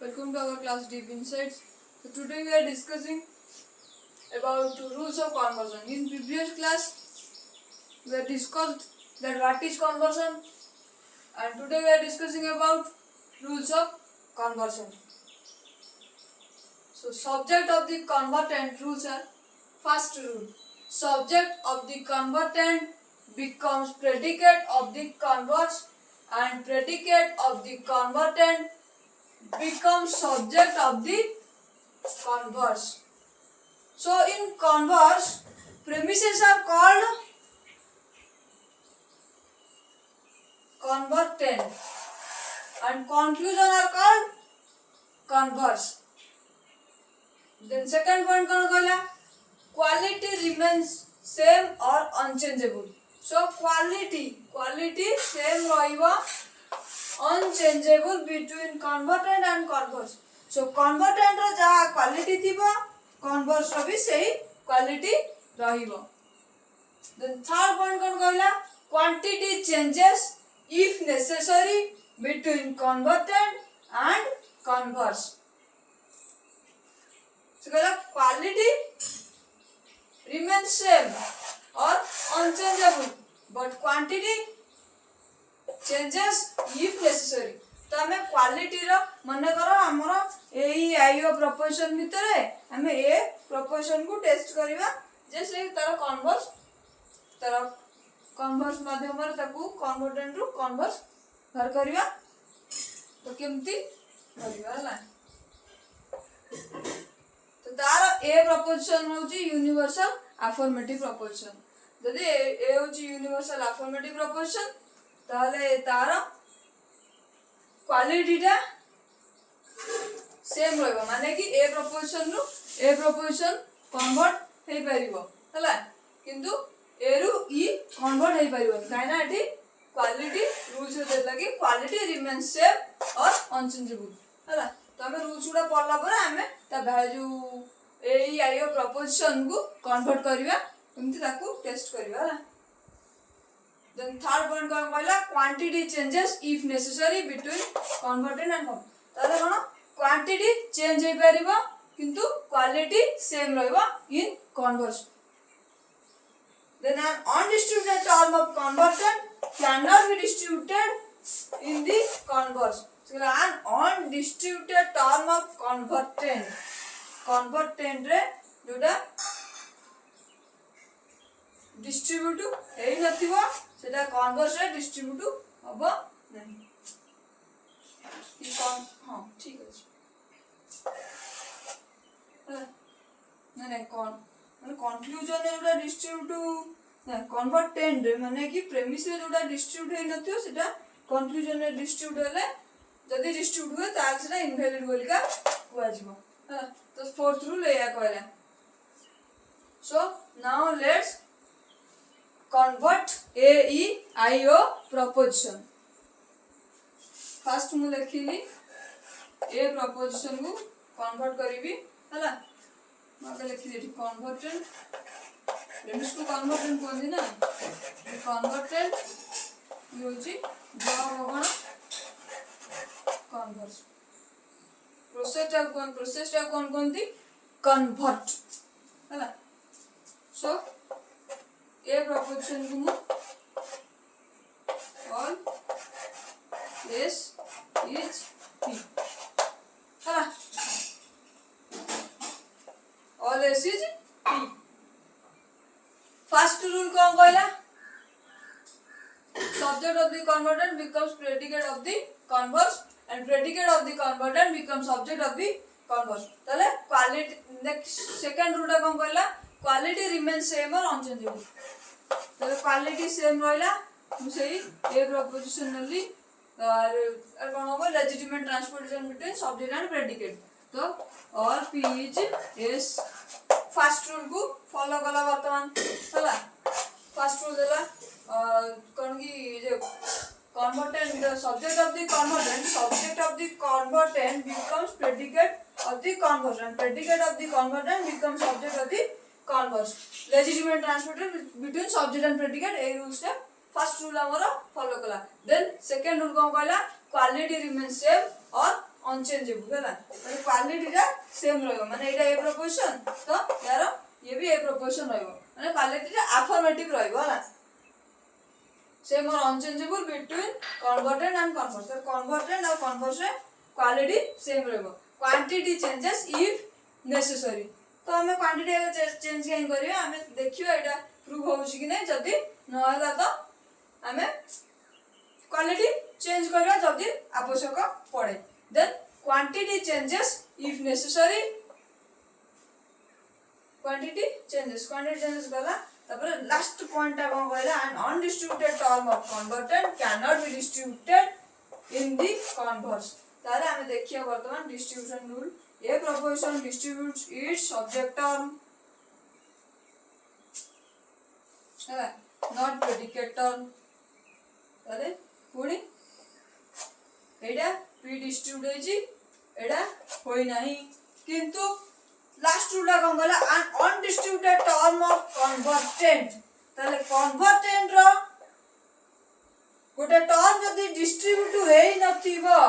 Welcome to our class Deep Insights. So today we are discussing about rules of conversion. In previous class we have discussed that what is conversion, and today we are discussing about rules of conversion. So subject of the convertant rules are: first rule, subject of the convertant becomes predicate of the converse, and predicate of the convertant becomes subject of the converse. So in converse, premises are called convertant and conclusion are called converse. Then second point कौन कहला? Quality remains same or unchangeable. So quality same रहिबा unchangeable between convertant and converse. So convertant रो जहाँ quality थिबा converse रो भी सही quality रहिबा. Then third point कौन कहला? Quantity changes if necessary between convertant and converse. So कहला quality remains same or unchangeable, but quantity changes if necessary. तो हमें quality रो मने करो हमरो एई आईओ प्रोपोर्शन भितरे हमें ए प्रोपोर्शन को टेस्ट करिवा जैसे तार कन्वर्स माध्यम रे ताकू कन्वर्टेंट रु कन्वर्स बाहर करिवा. तो केमती करिवा हला तो तार ए प्रोपोर्शन होची यूनिवर्सल अफर्मेटिव प्रोपोर्शन. जदि ए होची यूनिवर्सल अफर्मेटिव प्रोपोर्शन ताले तार क्वालिटीटा सेम रहबो माने कि ए प्रोपोर्शन कन्वर्ट हे परिबो हला किंतु ए रु ई कन्वर्ट हे परिबो काइना एठी क्वालिटी रूल्स देला कि क्वालिटी रिमेन्स सेम और अनचेंजेबल हला. तो हमें रूल्स उडा पढला पर हमें ता वैल्यू ए आई ओ प्रोपोर्शन को कन्वर्ट करिवा एमती ताकू टेस्ट करिवा हला. Then third point कौन कहला? Quantity changes if necessary between convertant and converse. ताले कौन quantity change हे परिबा किंतु quality same रहबा in converse. Then an undistributed term of convertant cannot be distributed in the converse. So an undistributed term of convertant रे जोटा distribute हे नथिबो सेटा converse रे distribute हबो नहीं. ई कोन हां ठीक अछि नहीं कोन माने कंक्लूजन रे जोटा डिस्ट्रीब्यूट ना कन्वर्टेंट रे माने कि प्रेमिस रे जोटा डिस्ट्रीब्यूट हे नथियो सेटा कंक्लूजन रे डिस्ट्रीब्यूट हेले जदी डिस्ट्रीब्यूट हुए ताल सेटा इनवैलिड बोलिका हुआ जिवो हां. तो फोर्थ रूल एया कहला. So now let's convert a e i o proposition. First मु लिखिली a proposition को convert करिवि हला माके लिखिली एठी convertant प्रेमिस को convertant कोन ना convertant यूजी जॉब होगण converse प्रोसेस टा कौन कोनती convert हला. So a proposition को all s is p हला all s is p. First rule कौन कहला? Subject of the convertant becomes predicate of the converse and predicate of the convertant becomes subject of the converse. ताले quality next second rule टा कौन कहला? Quality remains same or unchangeable. ताले quality same रहला मु सेही ए प्रोपोजिशन नली और कौन होबो legitimate transportation between subject and predicate. तो all p is s. First rule को फॉलो कला वर्तमान हला. फर्स्ट रूल देला कौन की जे convertant the subject of the convertant becomes predicate of the converse and predicate of the convertant becomes subject of the converse. Legitimate transporter between subject and predicate A rules टा first rule हमरो follow कला. Then second rule कौन कहला? Quality remains same और unchangeable है माने quality टा same रहइबो माने एटा ए प्रोपोजिशन तो यार ये भी ए प्रोपोजिशन रहइबो माने क्वालिटी टा अफर्मेटिव रहइबो है सेम और unchangeable between convertend and converse तो कन्वर्टेंट और कन्वर्स रे क्वालिटी सेम रहइबो क्वांटिटी चेंजेस इफ नेसेसरी तो हमें क्वांटिटी चेंज कैन करियो हमें देखियो एटा प्रूव होउछि कि नै जदी न होला तो हमें क्वालिटी चेंज करियो जदी आवश्यक पड़े then quantity changes if necessary quantity changes गला तापर लास्ट पॉइंट ता कोन कहला an undistributed term of convertend can not be distributed in the converse ताले हमें देखियो वर्तमान distribution rule a proposition distributes its subject term है नॉट प्रेडिकेट टर्म ताले पुणी एडा पी डिस्ट्रीब्यूट होई छी एडा होई नाही किंतु लास्ट रूल ला कोन कहला एन अनडिस्ट्रीब्यूटेड टर्म ऑफ कन्वर्टेंट ताले कन्वर्टेंट रो गोटे टर्म जदी डिस्ट्रीब्यूट हेई नथिबो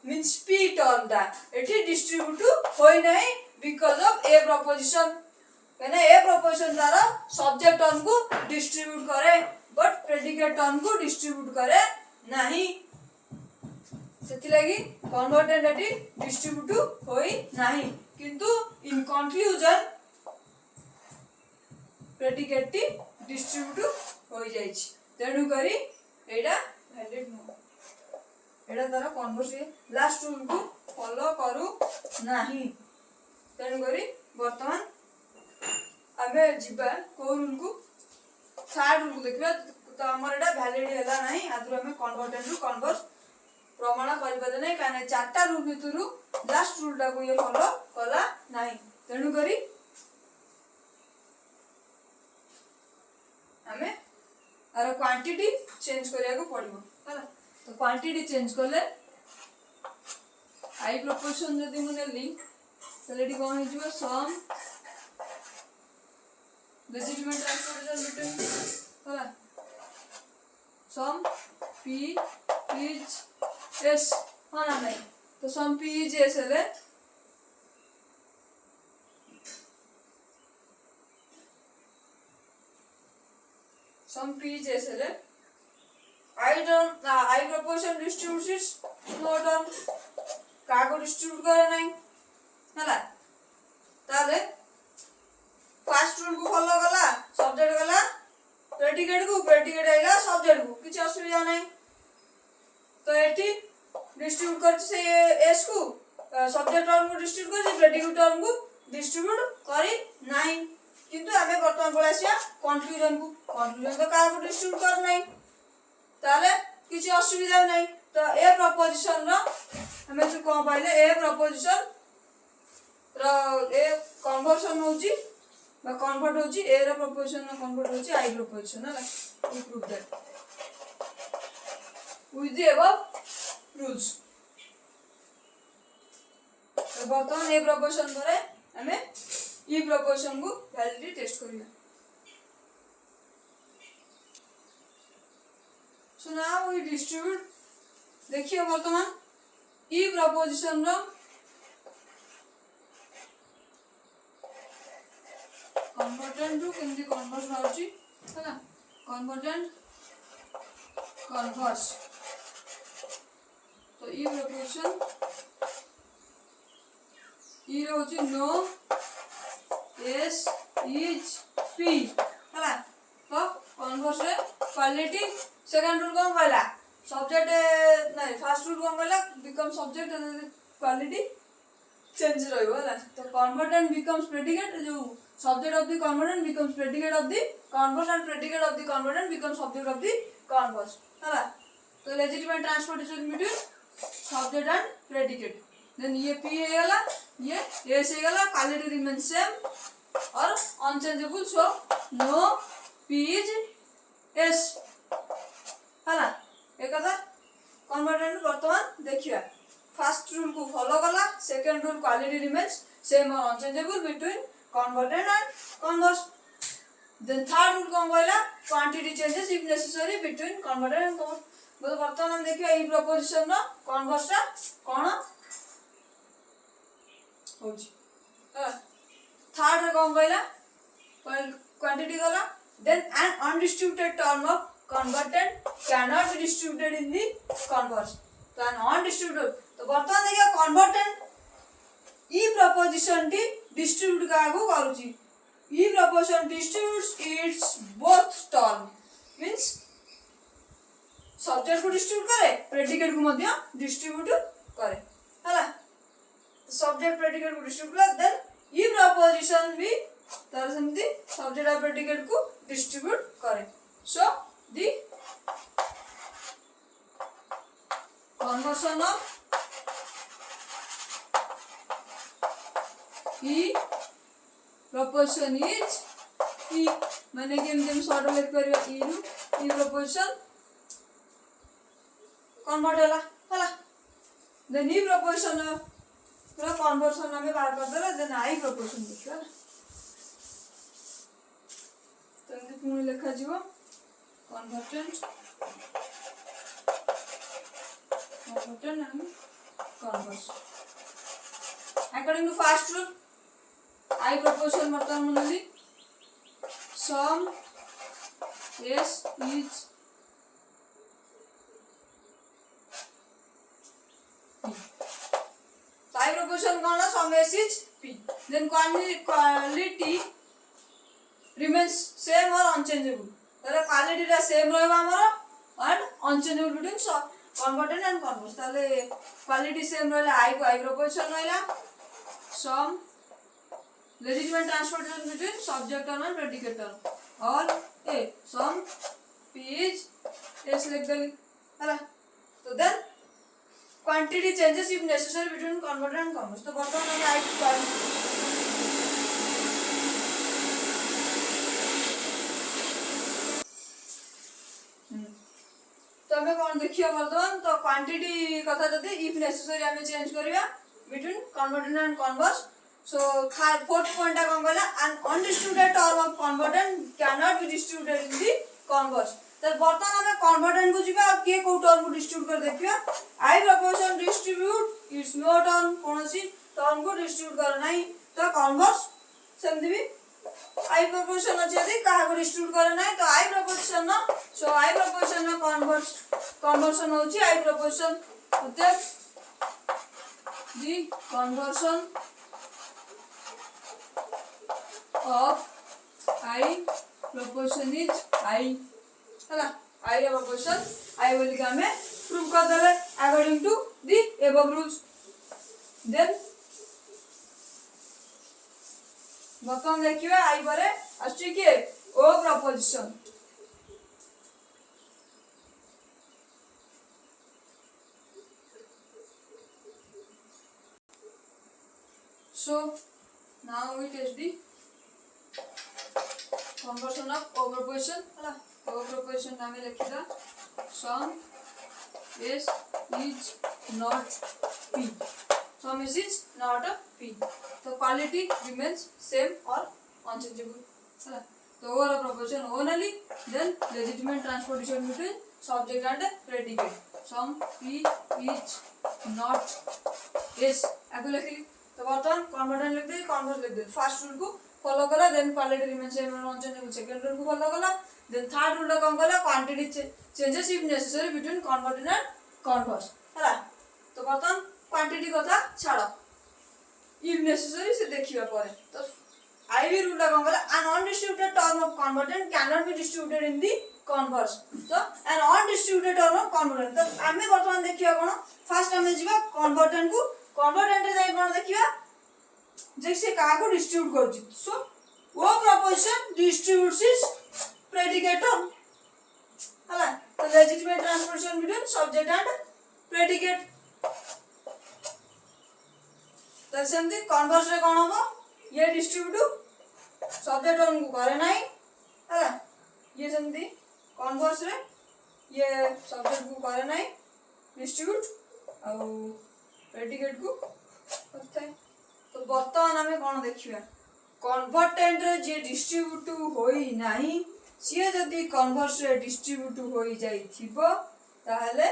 मींस p टर्म दा एठी डिस्ट्रीब्यूट होई नाही बिकॉज़ ऑफ ए प्रोपोजिशन कहना ए प्रोपोजिशन द्वारा सब्जेक्ट टर्म को डिस्ट्रीब्यूट करे बट प्रेडिकेट टर्म को डिस्ट्रीब्यूट करे नाही सेति लागि कन्वर्टेंट एठी डिस्ट्रीब्यूट होई नाही किंतु in conclusion predicate T distribute होई जाई छी तेनु करी एडा वैलिड नो एडा तारा कन्वर्स लास्ट रूल को फॉलो करू नाही तेनु करी वर्तमान आमे जिबा को रूल को थर्ड रूल देखबा तो हमर एडा वैलिड हैला नाही आदर हमें कन्वर्टेंट टू कन्वर्स प्रमाण करि पदे नै काने चारटा रूल भितरु लास्ट रूल टा को ये फॉलो कला नाही तेनु करी हमें आरो क्वांटिटी चेंज करिया को पड़िबो हला तो क्वांटिटी चेंज करले आई प्रोपोर्शन जदी मने लिंक तलेडी कोन हे जिवो सम लेजिटिमेट ट्रांसपोर्टेशन बिटवीन हला सम p is s हां ना नहीं तो सम p is s हेले सम p is s हेले I proportion distributes its no term कागो डिस्ट्रीब्यूट करे नहीं हला ताले फर्स्ट रूल को फॉलो कला सब्जेक्ट गला प्रेडिकेट आइला सब्जेक्ट को किछ असुविधा नहीं तो एठी डिस्ट्रीब्यूट कर से एस को सब्जेक्ट टर्म को डिस्ट्रीब्यूट कर प्रेडिकेट टर्म को डिस्ट्रीब्यूट करी नहीं किंतु हमें वर्तमान पळासिया कंक्लूजन तो कागो डिस्ट्रीब्यूट कर नहीं ताले किछ असुविधा नहीं तो ए प्रोपोजिशन रो हमें जो कोन पाइले ए प्रोपोजिशन रो ए कन्वर्जन होची बा कन्वर्ट होची ए रो प्रोपोजिशन रो कन्वर्ट होची आई प्रोपोजिशन हला we prove that with the above rules तो बर्तमान ए प्रोपोजिशन करे हमें ई प्रोपोजिशन को वैलिडिटी टेस्ट करिया so now we distribute देखिए वर्तमान ई प्रोपोजिशन रो कन्वर्टेंट टू केमदी कन्वर्स होची है ना कन्वर्टेंट कन्वर्स तो ई प्रोपोजिशन ई होची नो एस इज पी हला तो कन्वर्स रे क्वालिटी सेकंड रूल कोन कहला सब्जेक्ट नहीं फर्स्ट रूल कोन कहला बिकम सब्जेक्ट क्वालिटी चेंज रहइबो हला तो कन्वर्टेंट बिकम्स प्रेडिकेट जो subject of the convertend becomes predicate of the converse and predicate of the convertend becomes subject of the converse हला तो legitimate transportation between subject and predicate then ये p हे गला ये s हे गला quality remain same और unchangeable so no p is s हला एकदा कन्वर्टेंट वर्तमान देखिया फर्स्ट रूल को फॉलो कला second rule quality remains same और unchangeable between convertend and converse then third rule कोन कहला quantity changes if necessary between convertend and converse वर्तमान हम देखियो ई प्रोपोजिशन रो कन्वर्स रा कोन होची थर्ड रे कौन कहला क्वांटिटी गला then an undistributed term of convertend can not be distributed in the converse तो एन अनडिस्ट्रीब्यूटेड तो वर्तमान देखिए कन्वर्टेंट ई प्रपोजिशन टी डिस्ट्रीब्यूट कागो करूची E proposition distributes its both term means subject को डिस्ट्रीब्यूट करे प्रेडिकेट को मध्य डिस्ट्रीब्यूट करे हला सब्जेक्ट प्रेडिकेट को डिस्ट्रीब्यूट करे देन ई प्रपोजिशन भी तार समझी सब्जेक्ट और प्रेडिकेट को डिस्ट्रीब्यूट करे so the conversion of E preposition is ई माने केम शॉर्ट लिख परिबा ई रु ई प्रपोजिशन कन्वर्ट होला देन ई प्रपोजिशन पूरा कन्वर्सन में बाहर कर देला देन आई प्रपोजिशन देखियो तो एमती पुणी लिखा जीवो convertend and converse according to first rule I proposition मतलब मनली some S is I proportion कौन है sum s is p then quality remains same or unchangeable ताले quality रा same रहबा हमर and unchangeable between converted and converse ताले quality same रहले I को I proportion रहला sum legitimate transportation between subject term and predicate term और a sum p is s लिख देली हैला तो then quantity changes if necessary between converter and converse तो वर्तमान में आई तो हमें कौन देखियो वर्तमान तो क्वांटिटी कथा जदि if necessary हमें चेंज करिया between converter and converse so fourth point कौन कहला an undistributed term of converter cannot be distributed in the converse तो वर्तमान हमें कन्वर्टेंट को जीवा अब के को टर्म को डिस्ट्रीब्यूट कर देखियो I proposition distribute its no term कोनसी टर्म को डिस्ट्रीब्यूट कर नाही तो कन्वर्स सेमति भी आई प्रपोजिशन अछि यदि कहा को डिस्ट्रीब्यूट कर नाही तो आई प्रपोजिशन ना सो आई प्रपोजिशन ना कन्वर्सन होची आई प्रपोजिशन होते the conversion of I proposition is I है आई रे प्रपोजिशन आई बोली का हमें प्रूव कर देले according to the above rules then बतन देखियो आई परे अछि के O proposition so now we test the conversion of o proposition है ओ proposition name लिखिदा sum s is not p sum s is not p तो quality remains same or unchangeable है तो over proposition only then legitimate transportation between subject and predicate sum p is not s आगे लिखली तो वर्तमान कन्वर्टेंट लिख दे converse लिख दे first rule को फॉलो करा देन क्वालिटी रिमेंस सेम और अनचेंजेबल सेकंड रूल को फॉलो करा देन थर्ड रूल कौन कला quantity changes if necessary between converted and converse हैला तो बर्तन क्वांटिटी कथा छाड़ो इफ नेसेसरी से देखिबा परे तो आईवी रूल कौन कला an undistributed term of convertend can not be distributed in the converse तो an undistributed term of convertend तो आमे बर्तमान देखिबा कोन फर्स्ट हमें जीवा कन्वर्टेंट को कन्वर्टेंट रे जाई कोन देखिबा जैसे कहा को डिस्ट्रीब्यूट करछि सो वो preposition distributes is predicate term हला तो legitimate transportation between subject and predicate तो सेमती कन्वर्स रे कोन हो ये डिस्ट्रीब्यूट सब्जेक्ट टर्म को करे नाही हला ये सेमती कन्वर्स रे ये सब्जेक्ट को करे नाही डिस्ट्रीब्यूट आ प्रेडिकेट को करता है तो वर्तमान हमें कोन देखिबा कन्वर्टेंट रे जे डिस्ट्रीब्यूट होई नाही सी जदि कन्वर्स रे डिस्ट्रीब्यूट होई जाई थिबो ताहले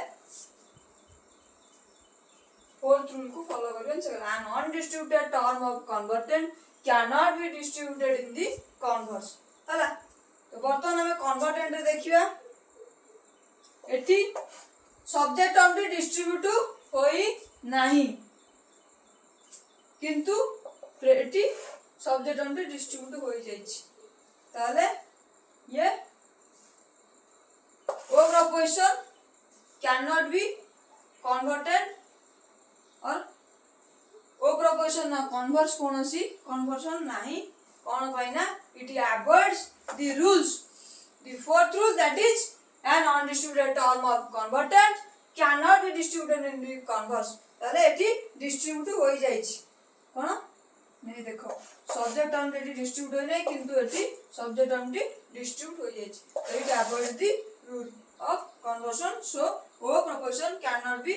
फोर्थ रूल को फॉलो करियो means an undistributed term of convertant cannot be distributed in the converse हला तो बर्तमान हमें convertant रे देखिबा एठी सब्जेक्ट टर्म टी डिस्ट्रीब्यूट होई नाही किंतु एठी सब्जेक्ट टर्म टी डिस्ट्रीब्यूट होई जाईछि ताले ये O proposition can not be converted और ओ प्रोपोजिशन ना कन्वर्स कोनोसी कन्वर्सन नाही कोन पाइना it avoids the rules the fourth rule that is an undistributed term of convertant cannot be distributed in the converse ताले एठी डिस्ट्रीब्यूट होई जाईछि कोन नहीं देखो सब्जेक्ट टर्म टी डिस्ट्रीब्यूट होई नै किंतु एठी सब्जेक्ट टर्म टी डिस्ट्रीब्यूट होई जाईछि तो it avoids the rule of conversion so O proposition cannot be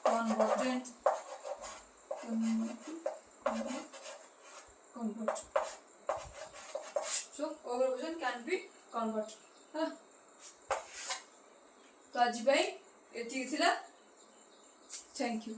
converted so O proposition can be converted हाँ तो आज भाई ये थिला थैंक यू।